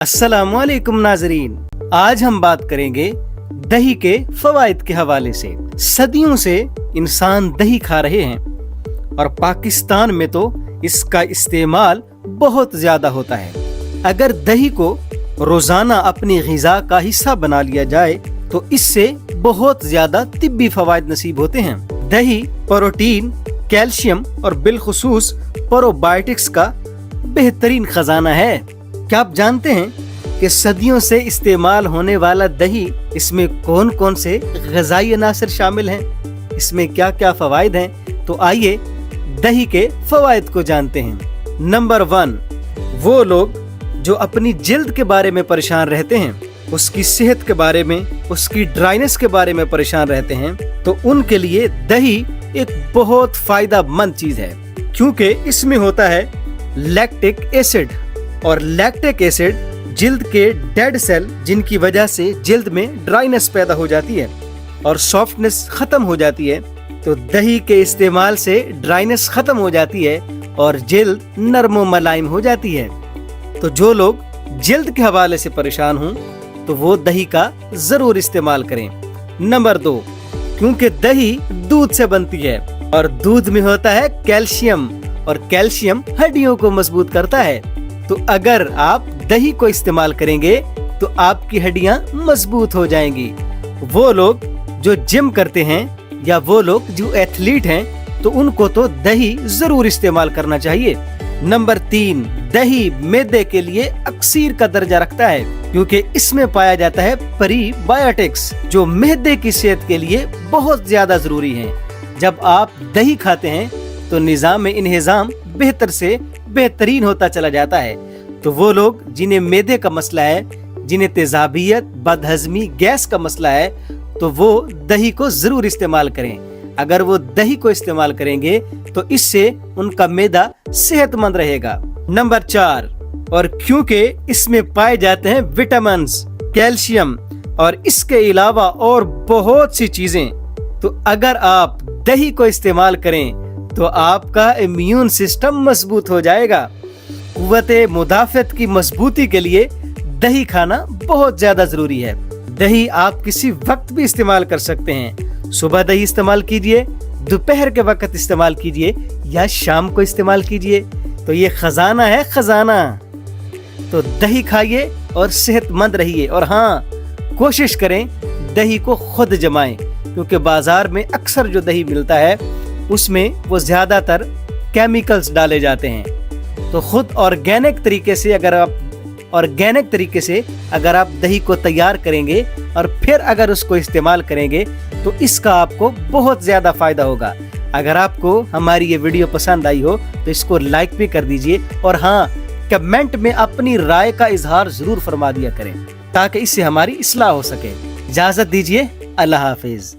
अस्सलामु अलैकुम नाजरीन, आज हम बात करेंगे दही के फवाइद के हवाले से। सदियों से इंसान दही खा रहे हैं और पाकिस्तान में तो इसका इस्तेमाल बहुत ज्यादा होता है। अगर दही को रोजाना अपनी ग़िज़ा का हिस्सा बना लिया जाए तो इससे बहुत ज्यादा तिब्बी फवाइद नसीब होते हैं। दही प्रोटीन, कैल्शियम और बिलखुसूस प्रोबायोटिक्स का बेहतरीन खजाना है। क्या आप जानते हैं कि सदियों से इस्तेमाल होने वाला दही, इसमें कौन कौन से ग़िज़ाई अनासर शामिल हैं, इसमें क्या क्या फवाइद हैं? तो आइए दही के फवाइद को जानते हैं। नंबर 1, वो लोग जो अपनी जिल्द के बारे में परेशान रहते हैं, उसकी सेहत के बारे में, उसकी ड्राइनेस के बारे में परेशान रहते हैं, तो उनके लिए दही एक बहुत फायदेमंद चीज है, क्योंकि इसमें होता है लैक्टिक एसिड, और लैक्टिक एसिड जिल्द के डेड सेल, जिनकी वजह से जिल्द में ड्राइनेस पैदा हो जाती है और सॉफ्टनेस खत्म हो जाती है, तो दही के इस्तेमाल से ड्राइनेस खत्म हो जाती है और जिल्द नरम व मुलायम हो जाती है। तो जो लोग जिल्द के हवाले से परेशान हों तो वो दही का जरूर इस्तेमाल करें। नंबर 2, क्योंकि दही दूध से बनती है और दूध में होता है कैल्शियम, और कैल्शियम हड्डियों को मजबूत करता है। तो अगर आप दही को इस्तेमाल करेंगे तो आपकी हड्डियां मजबूत हो जाएंगी। वो लोग जो जिम करते हैं या वो लोग जो एथलीट हैं तो उनको तो दही जरूर इस्तेमाल करना चाहिए। नंबर 3, दही मैदे के लिए अक्सीर का दर्जा रखता है, क्योंकि इसमें पाया जाता है प्रीबायोटिक्स, जो मैदे की सेहत के लिए बहुत ज्यादा जरूरी है। जब आप दही खाते हैं तो निजाम इंहिजाम बेहतर से बेहतरीन होता चला जाता है। तो वो लोग जिन्हें मैदे का मसला है, जिन्हें तेजाबियत, बदहजमी, गैस का मसला है, तो वो दही को जरूर इस्तेमाल करें। अगर वो दही को इस्तेमाल करेंगे तो इससे उनका मैदा सेहतमंद रहेगा। नंबर 4, और क्योंकि इसमें पाए जाते हैं विटामिन्स, कैल्शियम और इसके अलावा और बहुत सी चीजें, तो अगर आप दही को इस्तेमाल करें तो आपका इम्यून सिस्टम मजबूत हो जाएगा। कुव्वते मुदाफ़त की मजबूती के लिए दही खाना बहुत ज्यादा जरूरी है। दही आप किसी वक्त भी इस्तेमाल कर सकते हैं। सुबह दही इस्तेमाल कीजिए, दोपहर के वक्त इस्तेमाल कीजिए या शाम को इस्तेमाल कीजिए। तो ये खजाना है, खजाना। तो दही खाइए और सेहतमंद रहिए। और हाँ, कोशिश करें दही को खुद जमाएं, क्योंकि बाजार में अक्सर जो दही मिलता है उसमें वो ज्यादातर केमिकल्स डाले जाते हैं। तो खुद ऑर्गेनिक तरीके से अगर आप दही को तैयार करेंगे और फिर अगर उसको इस्तेमाल करेंगे तो इसका आपको बहुत ज्यादा फायदा होगा। अगर आपको हमारी ये वीडियो पसंद आई हो तो इसको लाइक भी कर दीजिए, और हाँ, कमेंट में अपनी राय का इजहार जरूर फरमा दिया करें ताकि इससे हमारी इस्लाह हो सके। इजाजत दीजिए, अल्लाह हाफिज।